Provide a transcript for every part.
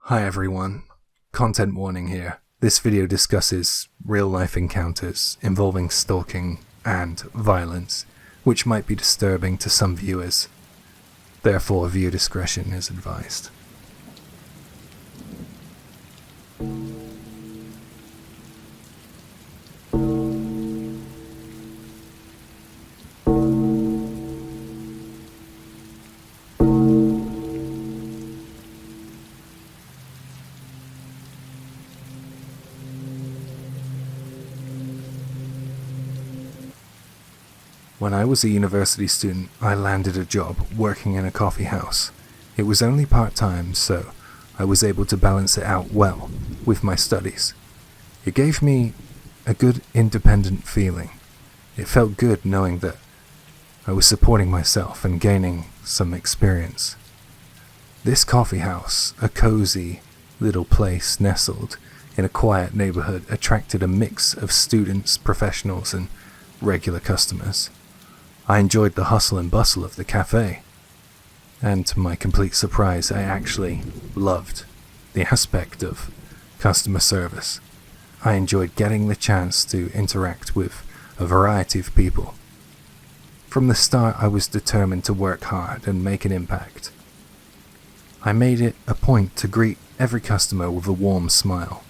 Hi everyone, content warning here. This video discusses real-life encounters involving stalking and violence, which might be disturbing to some viewers. Therefore, viewer discretion is advised. When I was a university student, I landed a job working in a coffee house. It was only part-time, so I was able to balance it out well with my studies. It gave me a good independent feeling. It felt good knowing that I was supporting myself and gaining some experience. This coffee house, a cozy little place nestled in a quiet neighborhood, attracted a mix of students, professionals, and regular customers. I enjoyed the hustle and bustle of the cafe, and to my complete surprise, I actually loved the aspect of customer service. I enjoyed getting the chance to interact with a variety of people. From the start, I was determined to work hard and make an impact. I made it a point to greet every customer with a warm smile,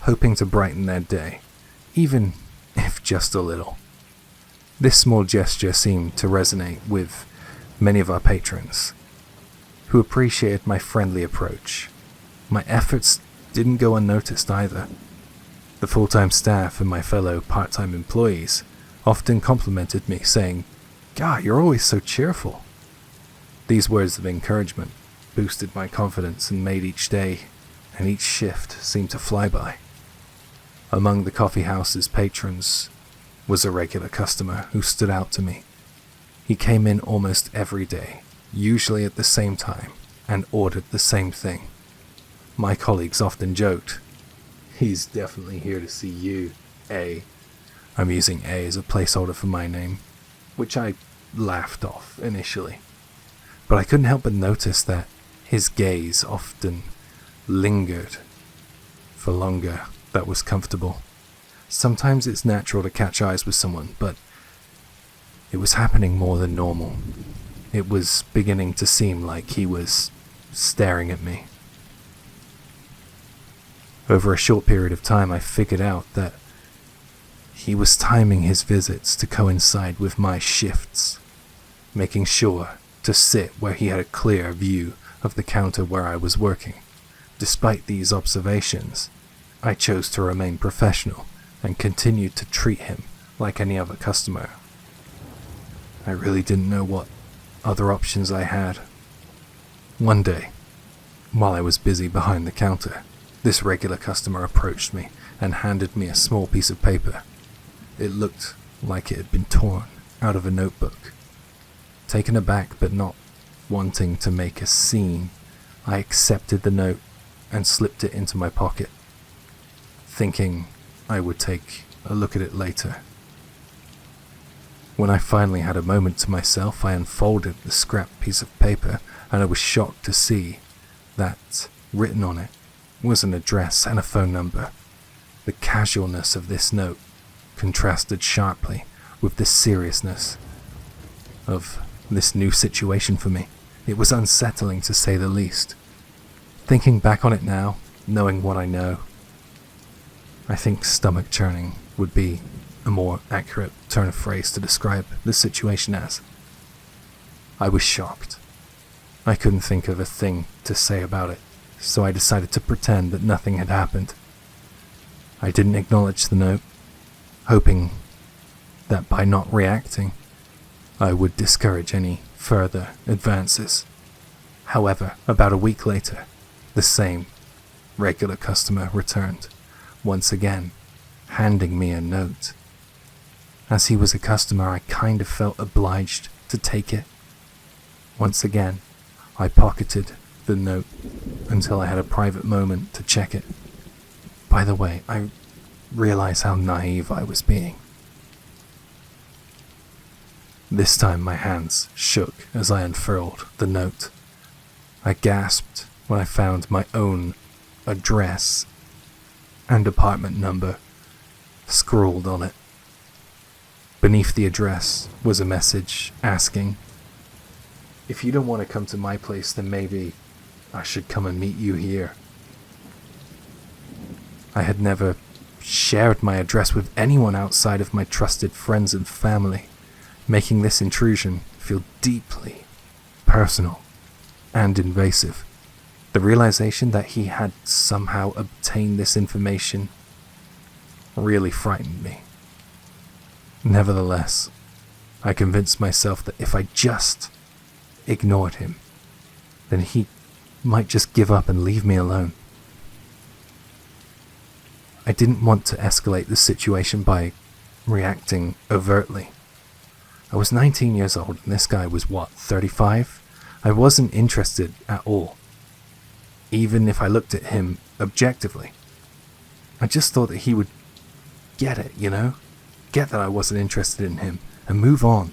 hoping to brighten their day, even if just a little. This small gesture seemed to resonate with many of our patrons, who appreciated my friendly approach. My efforts didn't go unnoticed either. The full-time staff and my fellow part-time employees often complimented me, saying, "God, you're always so cheerful." These words of encouragement boosted my confidence and made each day and each shift seem to fly by. Among the coffee house's patrons was a regular customer who stood out to me. He came in almost every day, usually at the same time, and ordered the same thing. My colleagues often joked, "He's definitely here to see you, A." I'm using A as a placeholder for my name, which I laughed off initially. But I couldn't help but notice that his gaze often lingered for longer that was comfortable. Sometimes it's natural to catch eyes with someone, but it was happening more than normal. It was beginning to seem like he was staring at me. Over a short period of time, I figured out that he was timing his visits to coincide with my shifts, making sure to sit where he had a clear view of the counter where I was working. Despite these observations, I chose to remain professional and continued to treat him like any other customer. I really didn't know what other options I had. One day, while I was busy behind the counter, this regular customer approached me and handed me a small piece of paper. It looked like it had been torn out of a notebook. Taken aback but not wanting to make a scene, I accepted the note and slipped it into my pocket, thinking I would take a look at it later. When I finally had a moment to myself, I unfolded the scrap piece of paper, and I was shocked to see that written on it was an address and a phone number. The casualness of this note contrasted sharply with the seriousness of this new situation for me. It was unsettling to say the least. Thinking back on it now, knowing what I know, I think stomach churning would be a more accurate turn of phrase to describe the situation as. I was shocked. I couldn't think of a thing to say about it, so I decided to pretend that nothing had happened. I didn't acknowledge the note, hoping that by not reacting, I would discourage any further advances. However, about a week later, the same regular customer returned, once again handing me a note. As he was a customer, I kind of felt obliged to take it. Once again, I pocketed the note until I had a private moment to check it. By the way, I realize how naive I was being. This time my hands shook as I unfurled the note. I gasped when I found my own address and apartment number scrawled on it. Beneath the address was a message asking, "If you don't want to come to my place, then maybe I should come and meet you here." I had never shared my address with anyone outside of my trusted friends and family, making this intrusion feel deeply personal and invasive. The realization that he had somehow obtained this information really frightened me. Nevertheless, I convinced myself that if I just ignored him, then he might just give up and leave me alone. I didn't want to escalate the situation by reacting overtly. I was 19 years old and this guy was 35? I wasn't interested at all, even if I looked at him objectively. I just thought that he would get it, get that I wasn't interested in him and move on.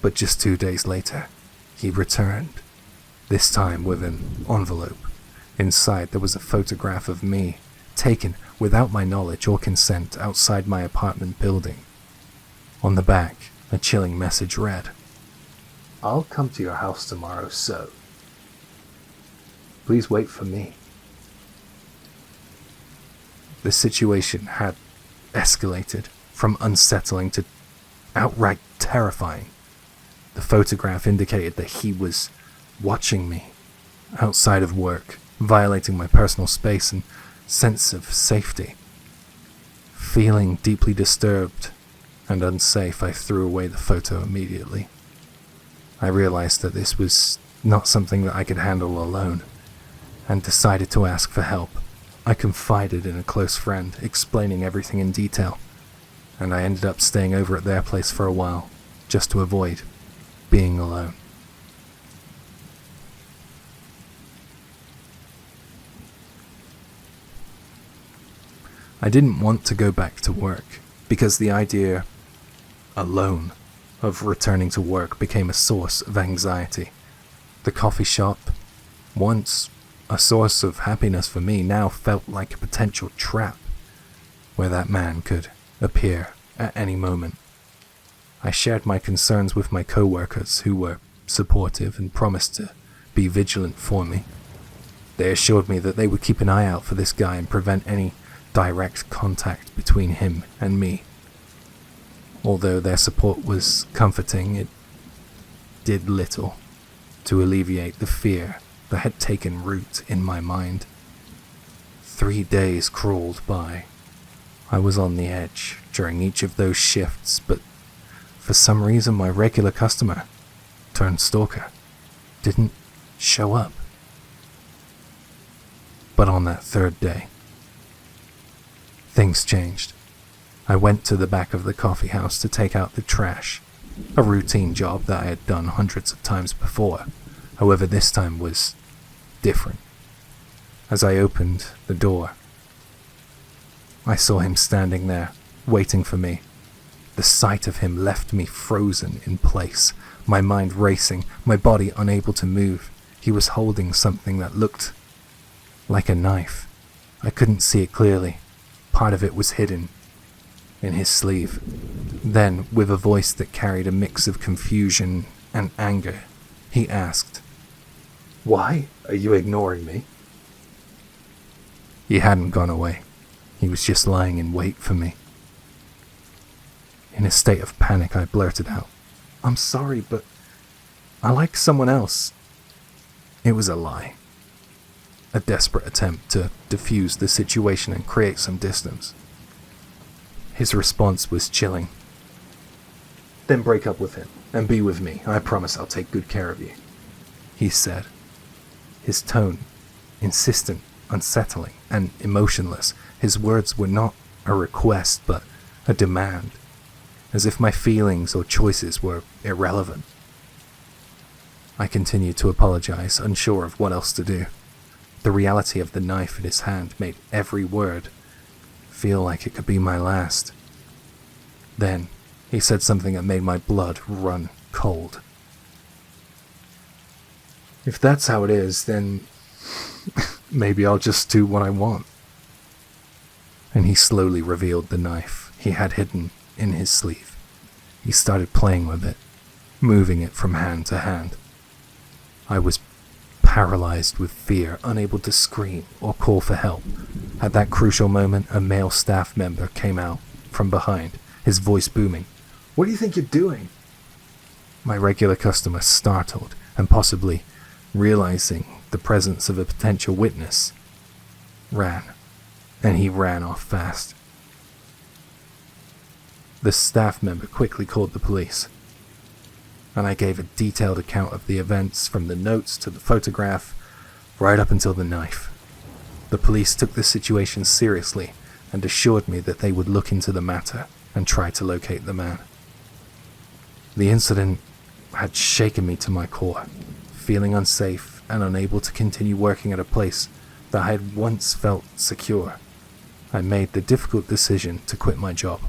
But just 2 days later, he returned, this time with an envelope. Inside there was a photograph of me, taken without my knowledge or consent outside my apartment building. On the back, a chilling message read, "I'll come to your house tomorrow, so please wait for me." The situation had escalated from unsettling to outright terrifying. The photograph indicated that he was watching me outside of work, violating my personal space and sense of safety. Feeling deeply disturbed and unsafe, I threw away the photo immediately. I realized that this was not something that I could handle alone, and decided to ask for help. I confided in a close friend, explaining everything in detail, and I ended up staying over at their place for a while, just to avoid being alone. I didn't want to go back to work, because the idea alone of returning to work became a source of anxiety. The coffee shop, once a source of happiness for me, now felt like a potential trap, where that man could appear at any moment. I shared my concerns with my co-workers, who were supportive and promised to be vigilant for me. They assured me that they would keep an eye out for this guy and prevent any direct contact between him and me. Although their support was comforting, it did little to alleviate the fear that had taken root in my mind. 3 days crawled by. I was on the edge during each of those shifts, but for some reason my regular customer, turned stalker, didn't show up. But on that 3rd day, things changed. I went to the back of the coffee house to take out the trash, a routine job that I had done hundreds of times before. However, this time was different. As I opened the door, I saw him standing there, waiting for me. The sight of him left me frozen in place, my mind racing, my body unable to move. He was holding something that looked like a knife. I couldn't see it clearly. Part of it was hidden in his sleeve. Then, with a voice that carried a mix of confusion and anger, he asked, "Why are you ignoring me?" He hadn't gone away. He was just lying in wait for me. In a state of panic, I blurted out, "I'm sorry, but I like someone else." It was a lie. A desperate attempt to defuse the situation and create some distance. His response was chilling. "Then break up with him and be with me. I promise I'll take good care of you," he said. His tone, insistent, unsettling, and emotionless. His words were not a request, but a demand, as if my feelings or choices were irrelevant. I continued to apologize, unsure of what else to do. The reality of the knife in his hand made every word feel like it could be my last. Then, he said something that made my blood run cold. "If that's how it is, then Maybe I'll just do what I want." And he slowly revealed the knife he had hidden in his sleeve. He started playing with it, moving it from hand to hand. I was paralyzed with fear, unable to scream or call for help. At that crucial moment, a male staff member came out from behind, his voice booming. "What do you think you're doing?" My regular customer, startled and possibly realizing the presence of a potential witness, ran, and he ran off fast. The staff member quickly called the police, and I gave a detailed account of the events from the notes to the photograph, right up until the knife. The police took the situation seriously and assured me that they would look into the matter and try to locate the man. The incident had shaken me to my core, feeling unsafe and unable to continue working at a place that I had once felt secure. I made the difficult decision to quit my job.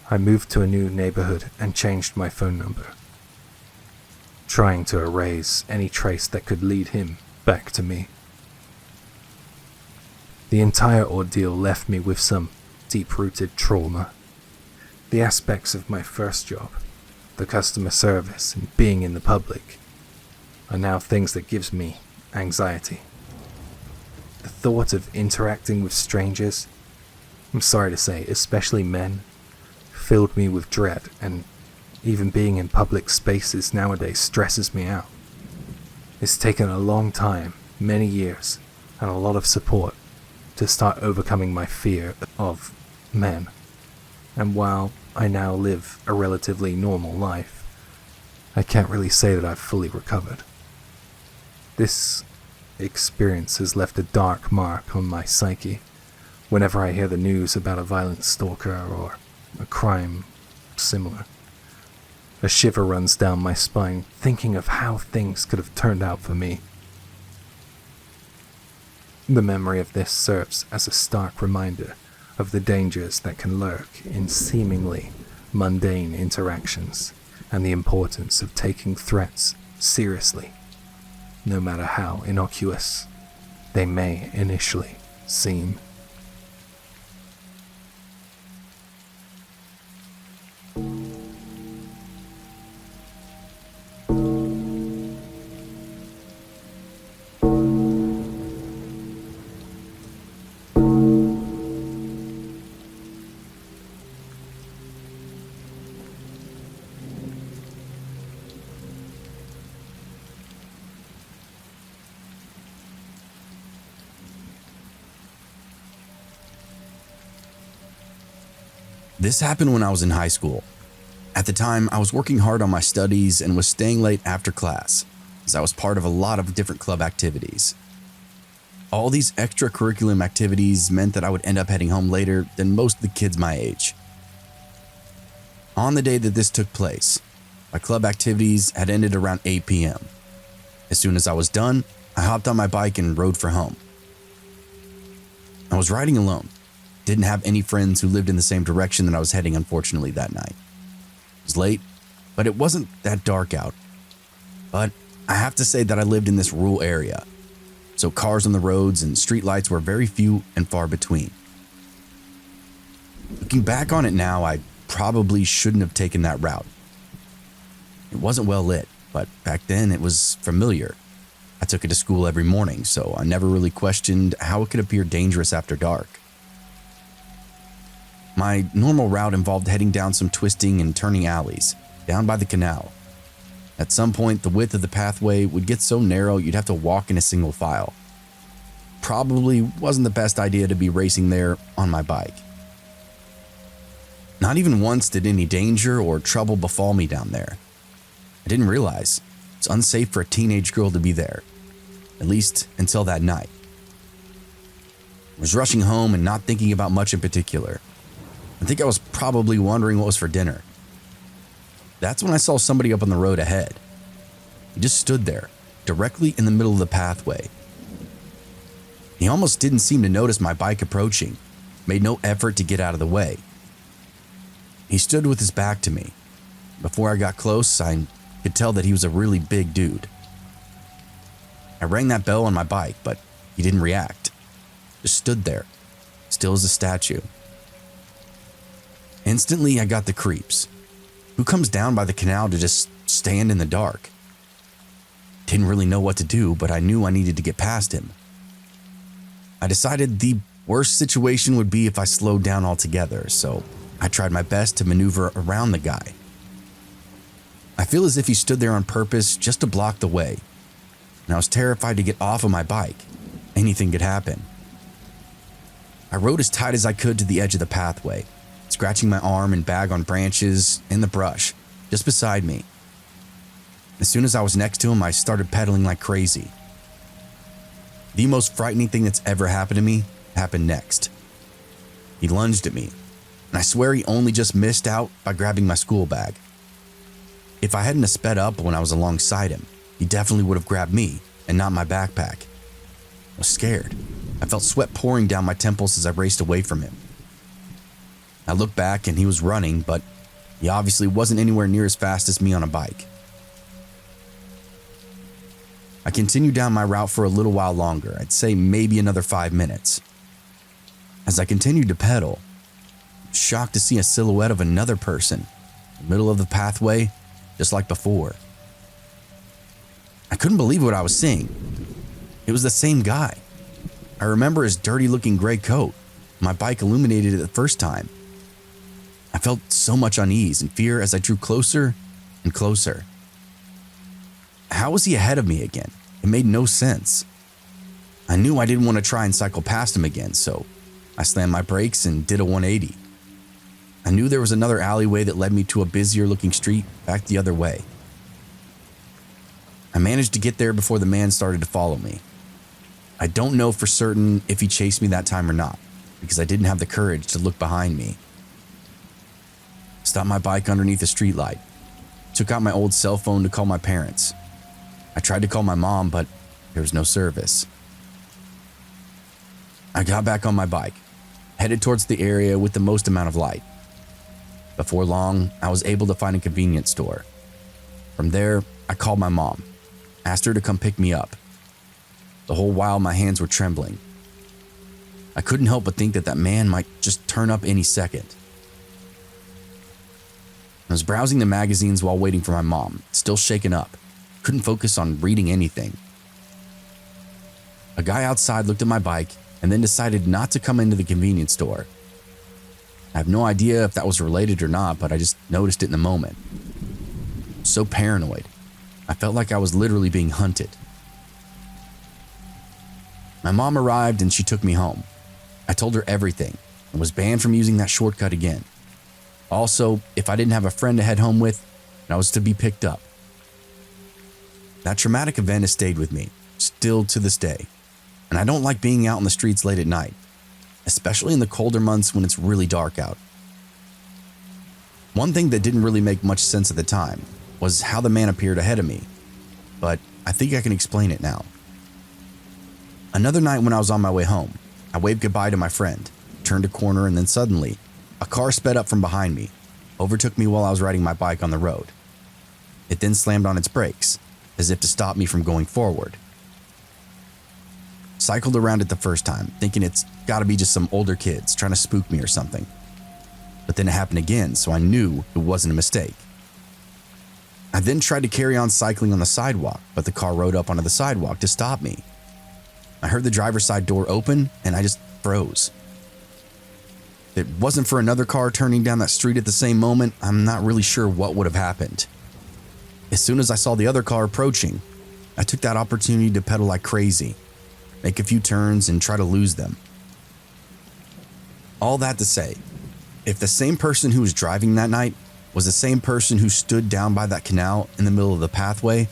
I moved to a new neighborhood and changed my phone number, trying to erase any trace that could lead him back to me. The entire ordeal left me with some deep-rooted trauma. The aspects of my first job, the customer service and being in the public, are now things that gives me anxiety. The thought of interacting with strangers, I'm sorry to say, especially men, filled me with dread, and even being in public spaces nowadays stresses me out. It's taken a long time, many years, and a lot of support to start overcoming my fear of men. And while I now live a relatively normal life, I can't really say that I've fully recovered. This experience has left a dark mark on my psyche whenever I hear the news about a violent stalker or a crime similar. A shiver runs down my spine, thinking of how things could have turned out for me. The memory of this serves as a stark reminder of the dangers that can lurk in seemingly mundane interactions and the importance of taking threats seriously, no matter how innocuous they may initially seem. This happened when I was in high school. At the time, I was working hard on my studies and was staying late after class, as I was part of a lot of different club activities. All these extracurricular activities meant that I would end up heading home later than most of the kids my age. On the day that this took place, my club activities had ended around 8 p.m. As soon as I was done, I hopped on my bike and rode for home. I was riding alone. Didn't have any friends who lived in the same direction that I was heading, unfortunately, that night. It was late, but it wasn't that dark out. But I have to say that I lived in this rural area, so cars on the roads and streetlights were very few and far between. Looking back on it now, I probably shouldn't have taken that route. It wasn't well lit, but back then it was familiar. I took it to school every morning, so I never really questioned how it could appear dangerous after dark. My normal route involved heading down some twisting and turning alleys, down by the canal. At some point, the width of the pathway would get so narrow you'd have to walk in a single file. Probably wasn't the best idea to be racing there on my bike. Not even once did any danger or trouble befall me down there. I didn't realize it's unsafe for a teenage girl to be there, at least until that night. I was rushing home and not thinking about much in particular. I think I was probably wondering what was for dinner. That's when I saw somebody up on the road ahead. He just stood there, directly in the middle of the pathway. He almost didn't seem to notice my bike approaching, made no effort to get out of the way. He stood with his back to me. Before I got close, I could tell that he was a really big dude. I rang that bell on my bike, but he didn't react. Just stood there, still as a statue. Instantly, I got the creeps. Who comes down by the canal to just stand in the dark? Didn't really know what to do, but I knew I needed to get past him. I decided the worst situation would be if I slowed down altogether, so I tried my best to maneuver around the guy. I feel as if he stood there on purpose just to block the way, and I was terrified to get off of my bike. Anything could happen. I rode as tight as I could to the edge of the pathway, scratching my arm and bag on branches in the brush just beside me. As soon as I was next to him, I started pedaling like crazy. The most frightening thing that's ever happened to me happened next. He lunged at me, and I swear he only just missed out by grabbing my school bag. If I hadn't sped up when I was alongside him, he definitely would have grabbed me and not my backpack. I was scared. I felt sweat pouring down my temples as I raced away from him. I looked back and he was running, but he obviously wasn't anywhere near as fast as me on a bike. I continued down my route for a little while longer, I'd say maybe another 5 minutes. As I continued to pedal, I was shocked to see a silhouette of another person in the middle of the pathway, just like before. I couldn't believe what I was seeing. It was the same guy. I remember his dirty-looking gray coat. My bike illuminated it the first time. I felt so much unease and fear as I drew closer and closer. How was he ahead of me again? It made no sense. I knew I didn't want to try and cycle past him again, so I slammed my brakes and did a 180. I knew there was another alleyway that led me to a busier-looking street back the other way. I managed to get there before the man started to follow me. I don't know for certain if he chased me that time or not, because I didn't have the courage to look behind me. Stopped my bike underneath a streetlight. Took out my old cell phone to call my parents. I tried to call my mom, but there was no service. I got back on my bike, headed towards the area with the most amount of light. Before long, I was able to find a convenience store. From there, I called my mom, asked her to come pick me up. The whole while, my hands were trembling. I couldn't help but think that that man might just turn up any second. I was browsing the magazines while waiting for my mom, still shaken up. Couldn't focus on reading anything. A guy outside looked at my bike and then decided not to come into the convenience store. I have no idea if that was related or not, but I just noticed it in the moment. So paranoid. I felt like I was literally being hunted. My mom arrived and she took me home. I told her everything and was banned from using that shortcut again. Also, if I didn't have a friend to head home with, I was to be picked up. That traumatic event has stayed with me, still to this day, and I don't like being out on the streets late at night, especially in the colder months when it's really dark out. One thing that didn't really make much sense at the time was how the man appeared ahead of me, but I think I can explain it now. Another night when I was on my way home, I waved goodbye to my friend, turned a corner, and then suddenly, a car sped up from behind me, overtook me while I was riding my bike on the road. It then slammed on its brakes, as if to stop me from going forward. Cycled around it the first time, thinking it's gotta be just some older kids trying to spook me or something. But then it happened again, so I knew it wasn't a mistake. I then tried to carry on cycling on the sidewalk, but the car rode up onto the sidewalk to stop me. I heard the driver's side door open, and I just froze. If it wasn't for another car turning down that street at the same moment, I'm not really sure what would have happened. As soon as I saw the other car approaching, I took that opportunity to pedal like crazy, make a few turns, and try to lose them. All that to say, if the same person who was driving that night was the same person who stood down by that canal in the middle of the pathway,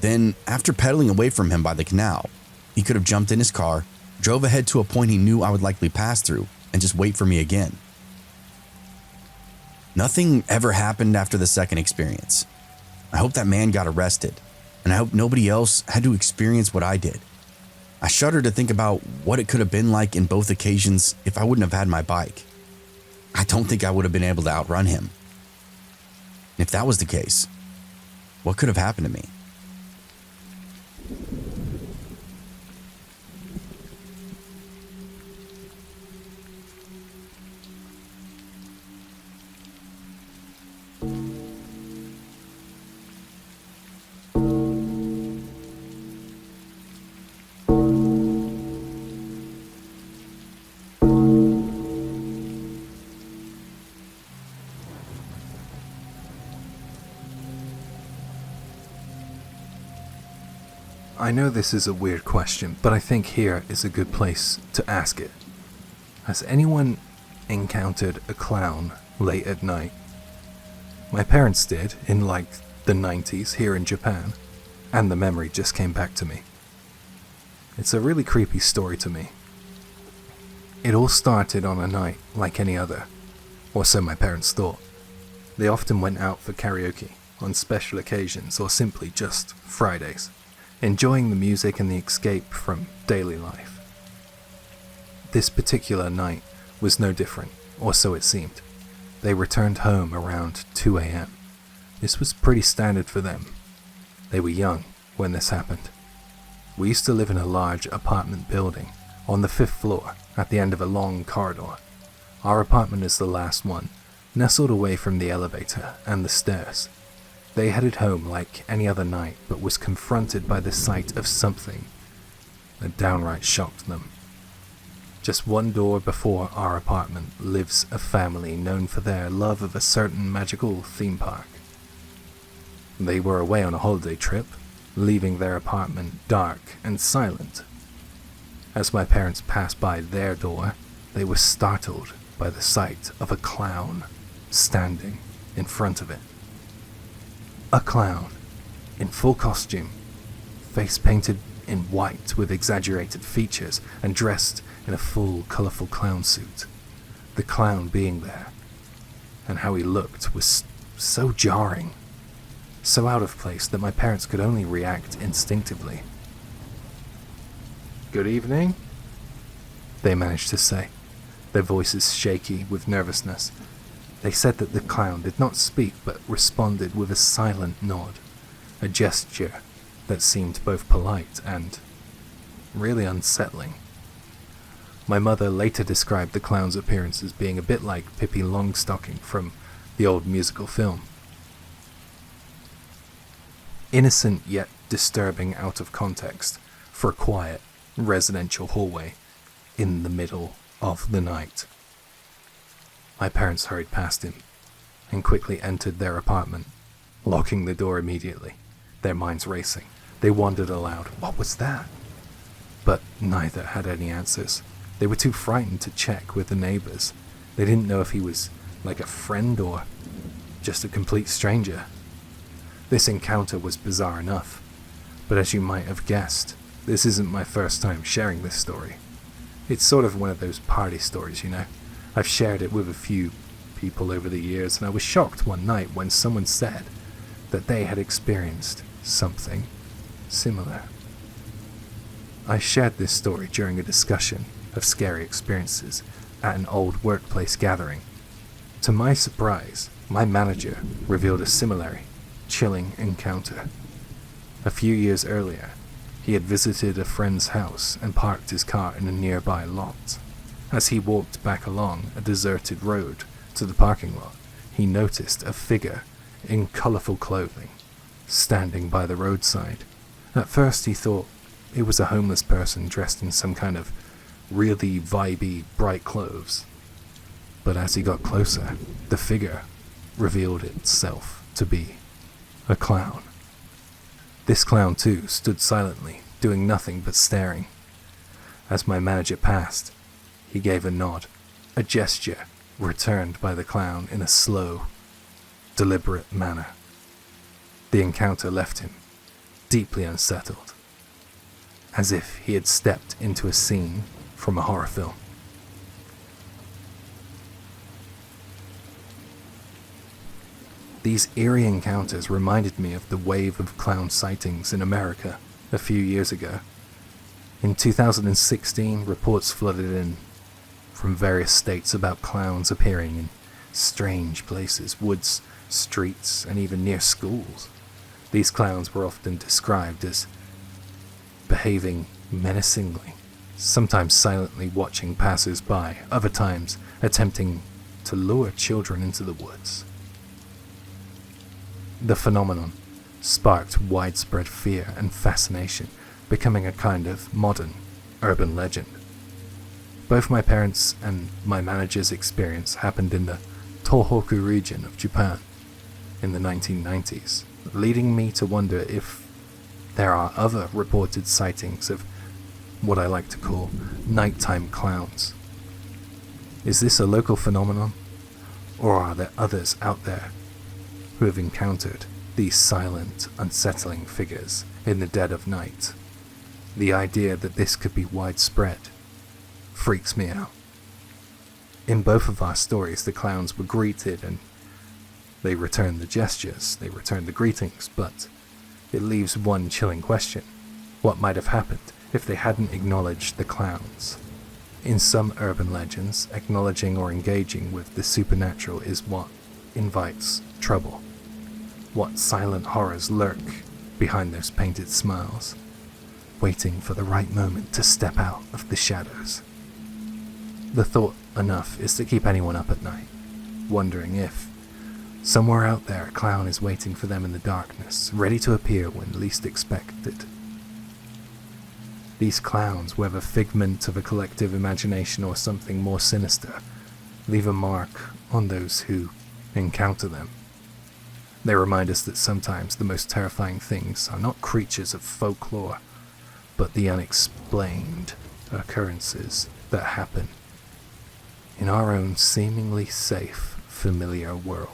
then after pedaling away from him by the canal, he could have jumped in his car, drove ahead to a point he knew I would likely pass through, and just wait for me again. Nothing ever happened after the second experience. I hope that man got arrested, and I hope nobody else had to experience what I did. I shudder to think about what it could have been like in both occasions if I wouldn't have had my bike. I don't think I would have been able to outrun him. If that was the case, what could have happened to me? I know this is a weird question, but I think here is a good place to ask it. Has anyone encountered a clown late at night? My parents did in like the 90s here in Japan, and the memory just came back to me. It's a really creepy story to me. It all started on a night like any other, or so my parents thought. They often went out for karaoke on special occasions or simply just Fridays, enjoying the music and the escape from daily life. This particular night was no different, or so it seemed. They returned home around 2 a.m. This was pretty standard for them. They were young when this happened. We used to live in a large apartment building on the 5th floor at the end of a long corridor. Our apartment is the last one, nestled away from the elevator and the stairs. They headed home like any other night, but was confronted by the sight of something that downright shocked them. Just one door before our apartment lives a family known for their love of a certain magical theme park. They were away on a holiday trip, leaving their apartment dark and silent. As my parents passed by their door, they were startled by the sight of a clown standing in front of it. A clown, in full costume, face painted in white with exaggerated features and dressed in a full, colourful clown suit. The clown being there, and how he looked, was so jarring, so out of place that my parents could only react instinctively. "Good evening," they managed to say, their voices shaky with nervousness. They said that the clown did not speak but responded with a silent nod, a gesture that seemed both polite and really unsettling. My mother later described the clown's appearance as being a bit like Pippi Longstocking from the old musical film. Innocent yet disturbing out of context for a quiet residential hallway in the middle of the night. My parents hurried past him and quickly entered their apartment, locking the door immediately, their minds racing. They wondered aloud, "What was that?" But neither had any answers. They were too frightened to check with the neighbors. They didn't know if he was like a friend or just a complete stranger. This encounter was bizarre enough, but as you might have guessed, this isn't my first time sharing this story. It's sort of one of those party stories, you know. I've shared it with a few people over the years, and I was shocked one night when someone said that they had experienced something similar. I shared this story during a discussion of scary experiences at an old workplace gathering. To my surprise, my manager revealed a similarly chilling encounter. A few years earlier, he had visited a friend's house and parked his car in a nearby lot. As he walked back along a deserted road to the parking lot, he noticed a figure in colourful clothing standing by the roadside. At first he thought it was a homeless person dressed in some kind of really vibey, bright clothes. But as he got closer, the figure revealed itself to be a clown. This clown too stood silently, doing nothing but staring. As my manager passed, he gave a nod, a gesture returned by the clown in a slow, deliberate manner. The encounter left him deeply unsettled, as if he had stepped into a scene from a horror film. These eerie encounters reminded me of the wave of clown sightings in America a few years ago. In 2016, reports flooded in from various states about clowns appearing in strange places, woods, streets, and even near schools. These clowns were often described as behaving menacingly, sometimes silently watching passers-by, other times attempting to lure children into the woods. The phenomenon sparked widespread fear and fascination, becoming a kind of modern urban legend. Both my parents' and my manager's experience happened in the Tohoku region of Japan in the 1990s, leading me to wonder if There are other reported sightings of what I like to call nighttime clowns. Is this a local phenomenon, or are there others out there who have encountered these silent, unsettling figures in the dead of night? The idea that this could be widespread freaks me out. In both of our stories, the clowns were greeted and they returned the gestures, they returned the greetings, but it leaves one chilling question. What might have happened if they hadn't acknowledged the clowns? In some urban legends, acknowledging or engaging with the supernatural is what invites trouble. What silent horrors lurk behind those painted smiles, waiting for the right moment to step out of the shadows. The thought enough is to keep anyone up at night, wondering if, somewhere out there, a clown is waiting for them in the darkness, ready to appear when least expected. These clowns, whether figment of a collective imagination or something more sinister, leave a mark on those who encounter them. They remind us that sometimes the most terrifying things are not creatures of folklore, but the unexplained occurrences that happen in our own seemingly safe, familiar world.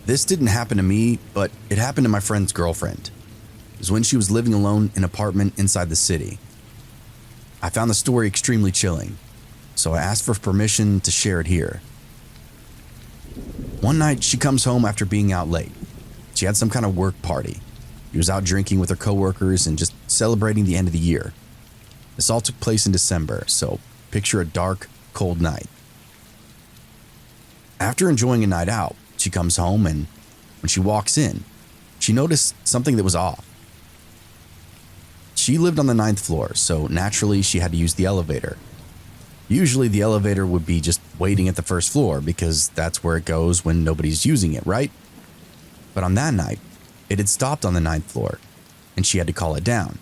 This didn't happen to me, but it happened to my friend's girlfriend. It was when she was living alone in an apartment inside the city. I found the story extremely chilling, so I asked for permission to share it here. One night, she comes home after being out late. She had some kind of work party. She was out drinking with her coworkers and just celebrating the end of the year. This all took place in December, so picture a dark, cold night. After enjoying a night out, she comes home, and when she walks in, she noticed something that was off. She lived on the 9th floor, so naturally she had to use the elevator. Usually the elevator would be just waiting at the first floor because that's where it goes when nobody's using it, right? But on that night, it had stopped on the 9th floor, and she had to call it down.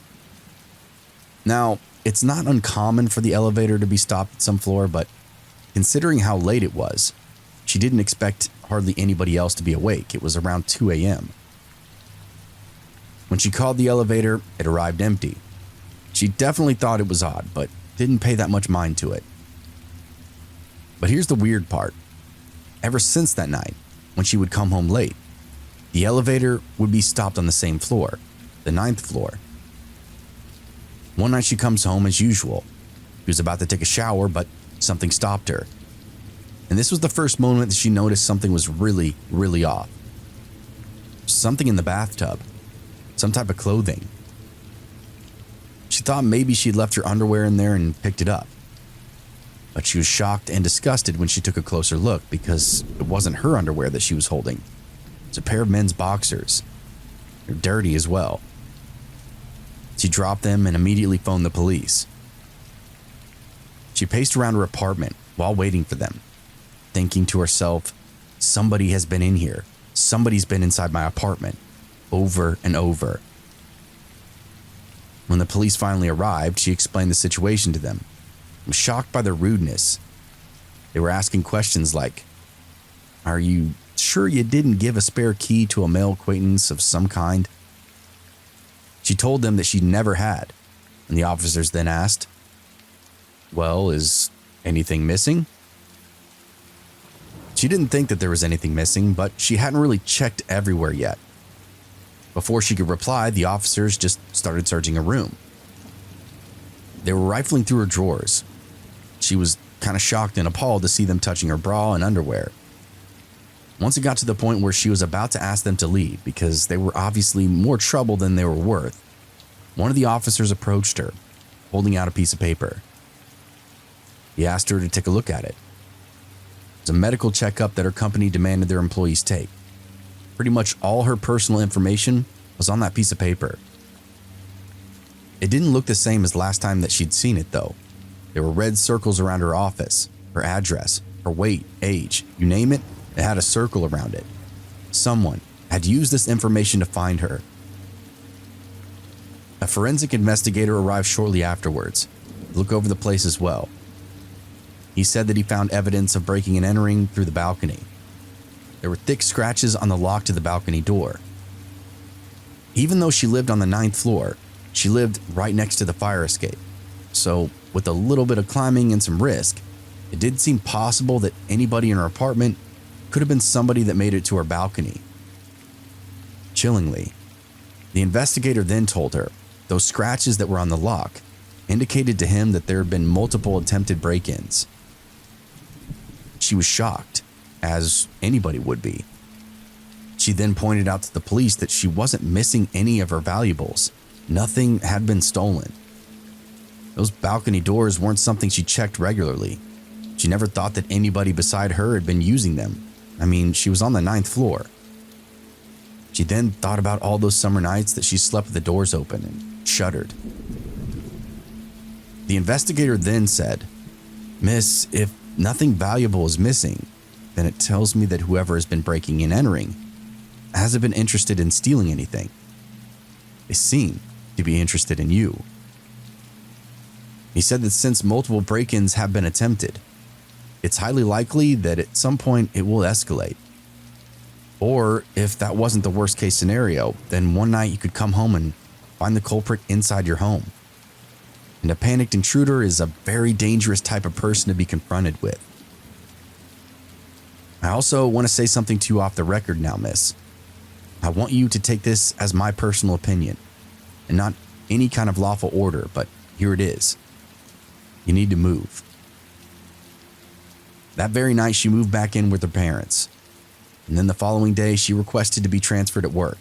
Now, it's not uncommon for the elevator to be stopped at some floor, but considering how late it was, she didn't expect hardly anybody else to be awake. It was around 2 a.m. When she called the elevator, it arrived empty. She definitely thought it was odd, but didn't pay that much mind to it. But here's the weird part. Ever since that night, when she would come home late, the elevator would be stopped on the same floor, the 9th floor. One night she comes home as usual. She was about to take a shower, but something stopped her. And this was the first moment that she noticed something was really, really off. Something in the bathtub. Some type of clothing. She thought maybe she'd left her underwear in there and picked it up. But she was shocked and disgusted when she took a closer look because it wasn't her underwear that she was holding. It's a pair of men's boxers. They're dirty as well. She dropped them and immediately phoned the police. She paced around her apartment while waiting for them, thinking to herself, somebody has been in here. Somebody's been inside my apartment. Over and over. When the police finally arrived, she explained the situation to them. I'm shocked by their rudeness. They were asking questions like, "Are you sure you didn't give a spare key to a male acquaintance of some kind?" She told them that she never had, and the officers then asked, "Well, is anything missing?" She didn't think that there was anything missing, but she hadn't really checked everywhere yet. Before she could reply, the officers just started searching her room. They were rifling through her drawers. She was kind of shocked and appalled to see them touching her bra and underwear. Once it got to the point where she was about to ask them to leave because they were obviously more trouble than they were worth, one of the officers approached her, holding out a piece of paper. He asked her to take a look at it. It was a medical checkup that her company demanded their employees take. Pretty much all her personal information was on that piece of paper. It didn't look the same as last time that she'd seen it, though. There were red circles around her office, her address, her weight, age, you name it, it had a circle around it. Someone had used this information to find her. A forensic investigator arrived shortly afterwards to look over the place as well. He said that he found evidence of breaking and entering through the balcony. There were thick scratches on the lock to the balcony door. Even though she lived on the 9th floor, she lived right next to the fire escape. So, with a little bit of climbing and some risk, it did seem possible that anybody in her apartment could have been somebody that made it to her balcony. Chillingly, the investigator then told her those scratches that were on the lock indicated to him that there had been multiple attempted break-ins. She was shocked, as anybody would be. She then pointed out to the police that she wasn't missing any of her valuables. Nothing had been stolen. Those balcony doors weren't something she checked regularly. She never thought that anybody beside her had been using them. I mean, she was on the 9th floor. She then thought about all those summer nights that she slept with the doors open and shuddered. The investigator then said, "Miss, if nothing valuable is missing, then it tells me that whoever has been breaking and entering hasn't been interested in stealing anything. They seem to be interested in you." He said that since multiple break-ins have been attempted, it's highly likely that at some point it will escalate. Or if that wasn't the worst case scenario, then one night you could come home and find the culprit inside your home. And a panicked intruder is a very dangerous type of person to be confronted with. I also want to say something to you off the record now, miss. I want you to take this as my personal opinion, and not any kind of lawful order, but here it is. You need to move. That very night, she moved back in with her parents, and then the following day, she requested to be transferred at work.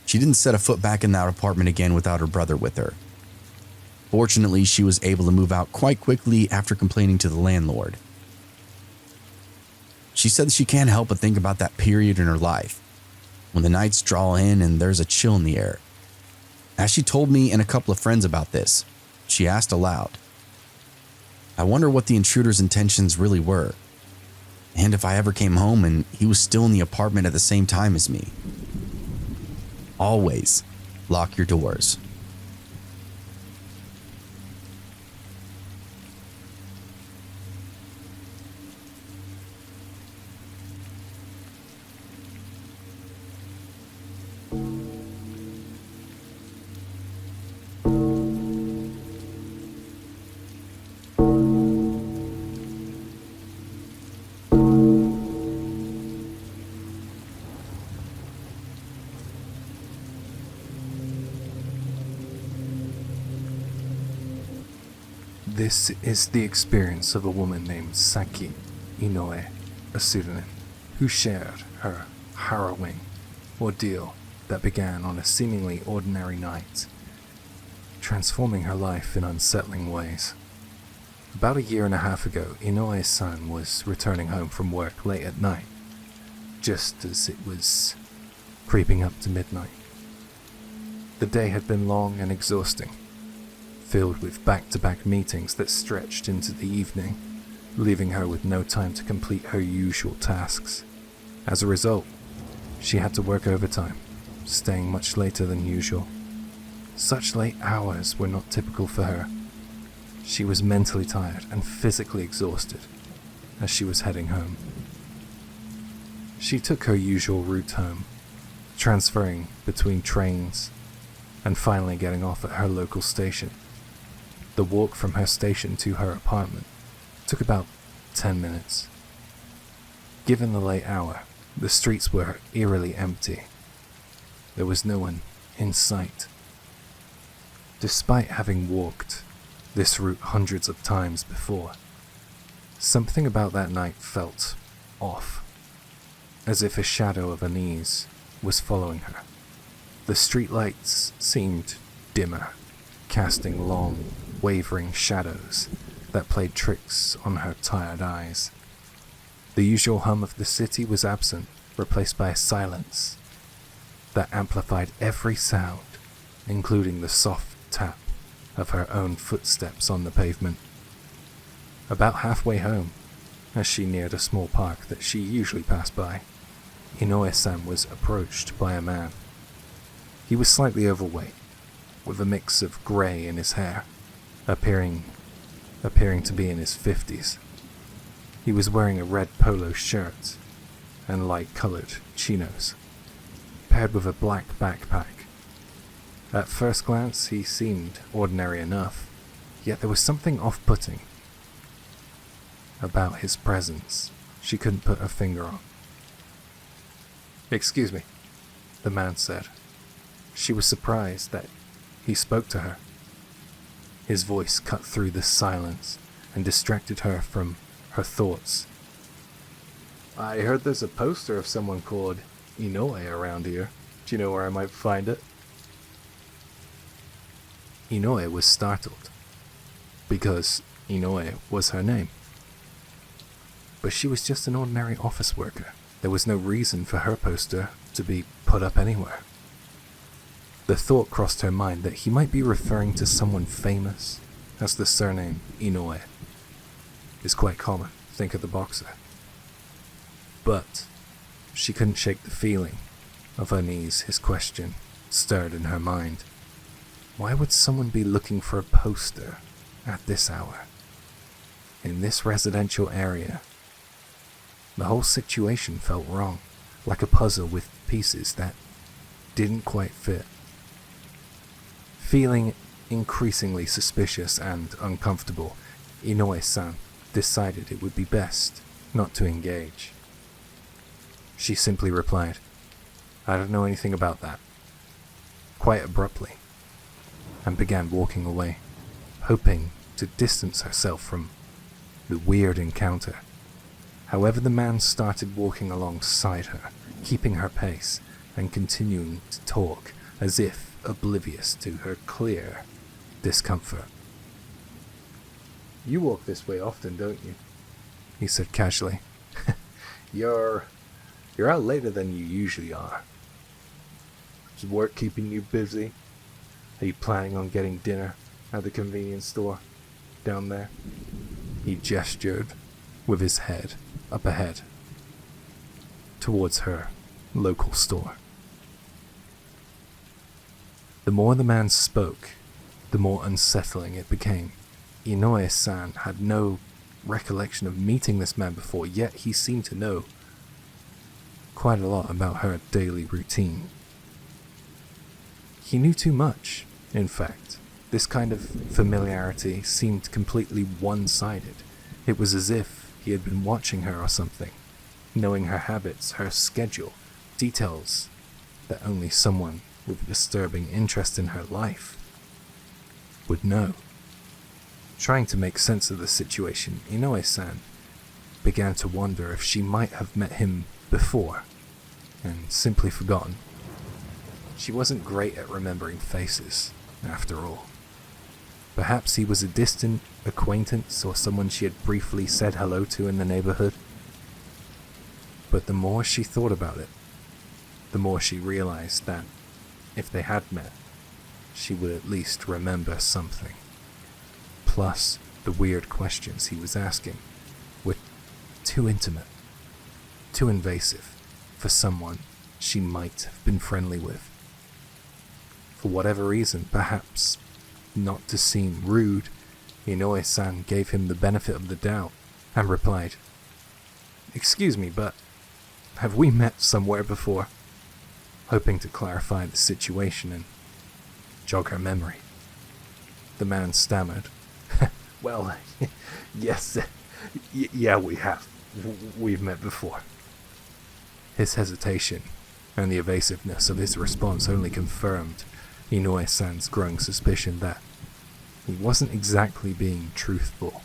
She didn't set a foot back in that apartment again without her brother with her. Fortunately, she was able to move out quite quickly after complaining to the landlord. She said that she can't help but think about that period in her life, when the nights draw in and there's a chill in the air. As she told me and a couple of friends about this, she asked aloud, "I wonder what the intruder's intentions really were, and if I ever came home and he was still in the apartment at the same time as me." Always lock your doors. This is the experience of a woman named Saki Inoue, a pseudonym, who shared her harrowing ordeal that began on a seemingly ordinary night, transforming her life in unsettling ways. About a year and a half ago, Inoue's son was returning home from work late at night, just as it was creeping up to midnight. The day had been long and exhausting, filled with back-to-back meetings that stretched into the evening, leaving her with no time to complete her usual tasks. As a result, she had to work overtime, staying much later than usual. Such late hours were not typical for her. She was mentally tired and physically exhausted as she was heading home. She took her usual route home, transferring between trains and finally getting off at her local station. The walk from her station to her apartment took about 10 minutes. Given the late hour, the streets were eerily empty. There was no one in sight. Despite having walked this route hundreds of times before, something about that night felt off, as if a shadow of unease was following her. The streetlights seemed dimmer, casting long, wavering shadows that played tricks on her tired eyes. The usual hum of the city was absent, replaced by a silence that amplified every sound, including the soft tap of her own footsteps on the pavement. About halfway home, as she neared a small park that she usually passed by, Inoue-san was approached by a man. He was slightly overweight, with a mix of grey in his hair, appearing to be in his 50s. He was wearing a red polo shirt and light-coloured chinos, paired with a black backpack. At first glance, he seemed ordinary enough, yet there was something off-putting about his presence she couldn't put her finger on. "Excuse me," the man said. She was surprised that he spoke to her. His voice cut through the silence and distracted her from her thoughts. "I heard there's a poster of someone called Inoue around here. Do you know where I might find it?" Inoue was startled, because Inoue was her name. But she was just an ordinary office worker. There was no reason for her poster to be put up anywhere. The thought crossed her mind that he might be referring to someone famous, as the surname Inoue is quite common. Think of the boxer. But she couldn't shake the feeling of unease his question stirred in her mind. Why would someone be looking for a poster at this hour, in this residential area? The whole situation felt wrong, like a puzzle with pieces that didn't quite fit. Feeling increasingly suspicious and uncomfortable, Inoue-san decided it would be best not to engage. She simply replied, "I don't know anything about that," quite abruptly, and began walking away, hoping to distance herself from the weird encounter. However, the man started walking alongside her, keeping her pace and continuing to talk as if oblivious to her clear discomfort. "You walk this way often, don't you?" he said casually. You're out later than you usually are. Is work keeping you busy? Are you planning on getting dinner at the convenience store down there?" He gestured with his head up ahead towards her local store. The more the man spoke, the more unsettling it became. Inoue-san had no recollection of meeting this man before, yet he seemed to know quite a lot about her daily routine. He knew too much, in fact. This kind of familiarity seemed completely one-sided. It was as if he had been watching her or something, knowing her habits, her schedule, details that only someone with a disturbing interest in her life would know. Trying to make sense of the situation, Inoue-san began to wonder if she might have met him before and simply forgotten. She wasn't great at remembering faces, after all. Perhaps he was a distant acquaintance or someone she had briefly said hello to in the neighborhood. But the more she thought about it, the more she realized that if they had met, she would at least remember something. Plus, the weird questions he was asking were too intimate, too invasive for someone she might have been friendly with. For whatever reason, perhaps not to seem rude, Inoue-san gave him the benefit of the doubt and replied, "Excuse me, but have we met somewhere before?" hoping to clarify the situation and jog her memory. The man stammered, "Well, yes, yeah, we have. We've met before." His hesitation and the evasiveness of his response only confirmed Inoue-san's growing suspicion that he wasn't exactly being truthful.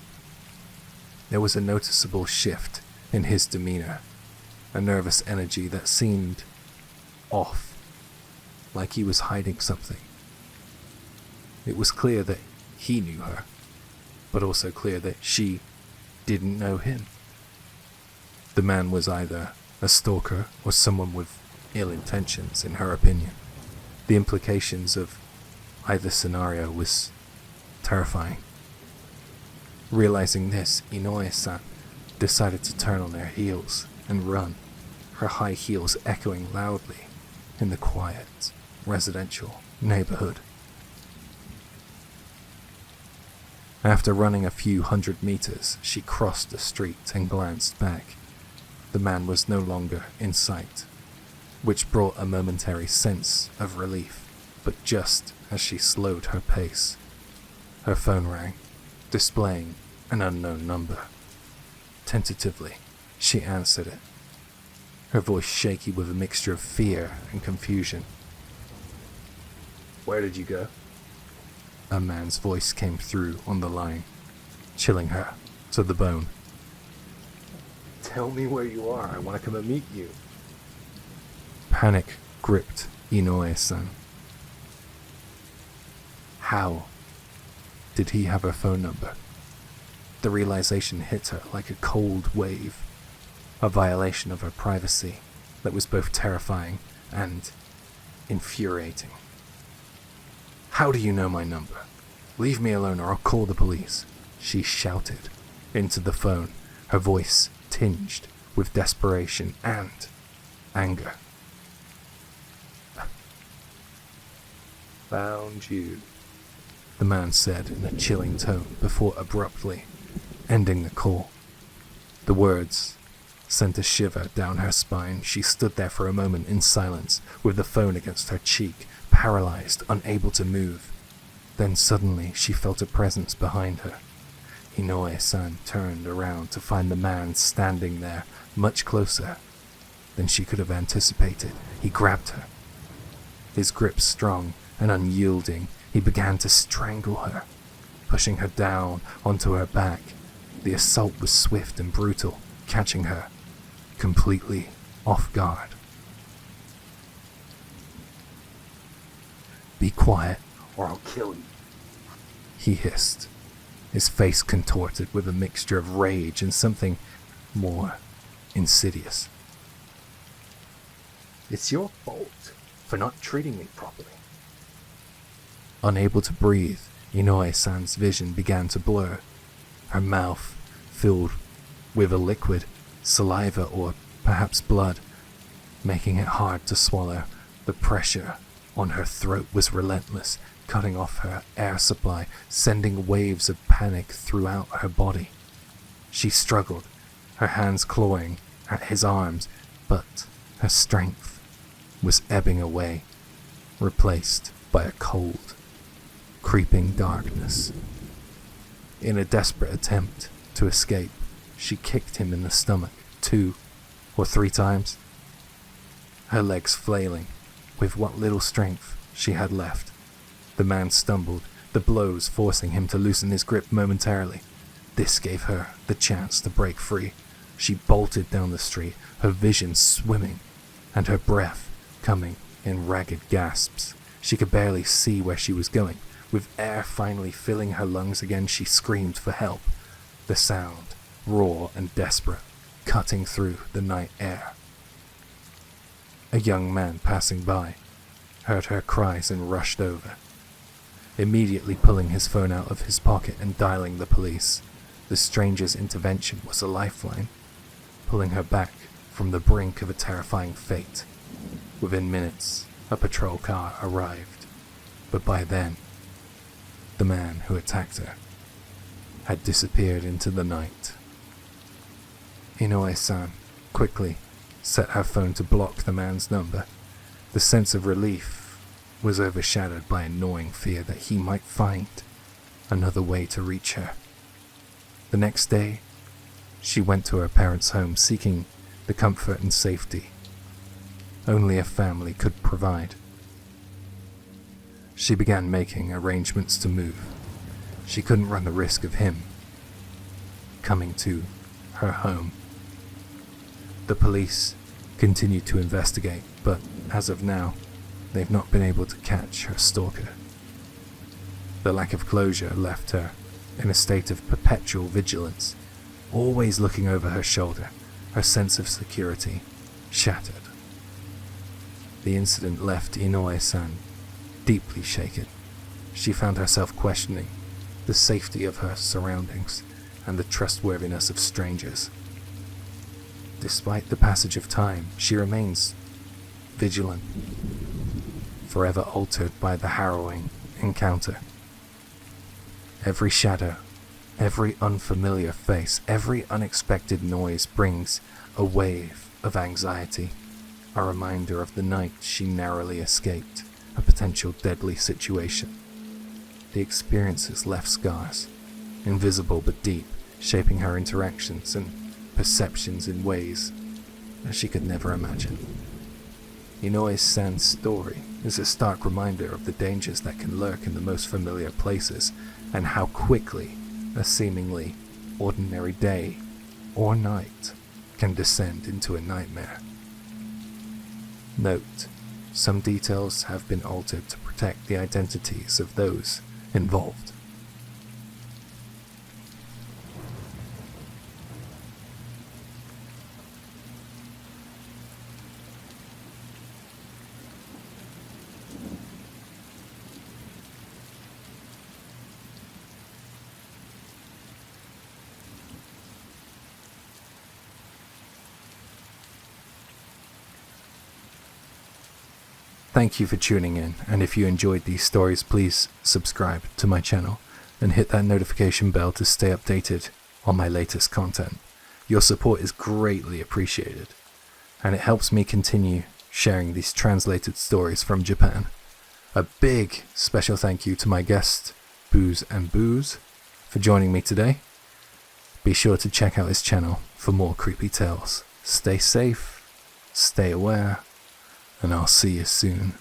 There was a noticeable shift in his demeanor, a nervous energy that seemed off, like he was hiding something. It was clear that he knew her, but also clear that she didn't know him. The man was either a stalker or someone with ill intentions, in her opinion. The implications of either scenario was terrifying. Realizing this, Inoue-san decided to turn on her heels and run, her high heels echoing loudly in the quiet, residential neighborhood. After running a few hundred meters, she crossed the street and glanced back. The man was no longer in sight, which brought a momentary sense of relief, but just as she slowed her pace, her phone rang, displaying an unknown number. Tentatively, she answered it, her voice shaky with a mixture of fear and confusion. "Where did you go?" A man's voice came through on the line, chilling her to the bone. "Tell me where you are. I want to come and meet you." Panic gripped Inoue-san. How did he have her phone number? The realization hit her like a cold wave, a violation of her privacy that was both terrifying and infuriating. "How do you know my number? Leave me alone or I'll call the police," she shouted into the phone, her voice tinged with desperation and anger. "Found you," the man said in a chilling tone before abruptly ending the call. The words sent a shiver down her spine. She stood there for a moment in silence, with the phone against her cheek, paralyzed, unable to move. Then suddenly she felt a presence behind her. Inoue-san turned around to find the man standing there, much closer than she could have anticipated. He grabbed her. His grip strong and unyielding, he began to strangle her, pushing her down onto her back. The assault was swift and brutal, catching her completely off guard. "Be quiet or I'll kill you," he hissed, his face contorted with a mixture of rage and something more insidious. "It's your fault for not treating me properly." Unable to breathe, Inoue-san's vision began to blur, her mouth filled with a liquid, saliva or perhaps blood, making it hard to swallow. The pressure on her throat was relentless, cutting off her air supply, sending waves of panic throughout her body. She struggled, her hands clawing at his arms, but her strength was ebbing away, replaced by a cold, creeping darkness. In a desperate attempt to escape, she kicked him in the stomach 2 or 3 times, her legs flailing with what little strength she had left. The man stumbled, the blows forcing him to loosen his grip momentarily. This gave her the chance to break free. She bolted down the street, her vision swimming and her breath coming in ragged gasps. She could barely see where she was going. With air finally filling her lungs again, she screamed for help, the sound raw and desperate, cutting through the night air. A young man passing by heard her cries and rushed over, immediately pulling his phone out of his pocket and dialing the police. The stranger's intervention was a lifeline, pulling her back from the brink of a terrifying fate. Within minutes, a patrol car arrived, but by then, the man who attacked her had disappeared into the night. Inoue-san quickly set her phone to block the man's number. The sense of relief was overshadowed by a gnawing fear that he might find another way to reach her. The next day, she went to her parents' home seeking the comfort and safety only a family could provide. She began making arrangements to move. She couldn't run the risk of him coming to her home. The police continued to investigate, but as of now, they've not been able to catch her stalker. The lack of closure left her in a state of perpetual vigilance, always looking over her shoulder, her sense of security shattered. The incident left Inoue-san deeply shaken. She found herself questioning the safety of her surroundings, and the trustworthiness of strangers. Despite the passage of time, she remains vigilant, forever altered by the harrowing encounter. Every shadow, every unfamiliar face, every unexpected noise brings a wave of anxiety, a reminder of the night she narrowly escaped a potential deadly situation. The experiences left scars, invisible but deep, shaping her interactions and perceptions in ways that she could never imagine. Inoue-san's story is a stark reminder of the dangers that can lurk in the most familiar places, and how quickly a seemingly ordinary day or night can descend into a nightmare. Note, some details have been altered to protect the identities of those involved. Thank you for tuning in, and if you enjoyed these stories, please subscribe to my channel and hit that notification bell to stay updated on my latest content. Your support is greatly appreciated, and it helps me continue sharing these translated stories from Japan. A big special thank you to my guest, BoozeandBoos, for joining me today. Be sure to check out his channel for more creepy tales. Stay safe, stay aware, and I'll see you soon.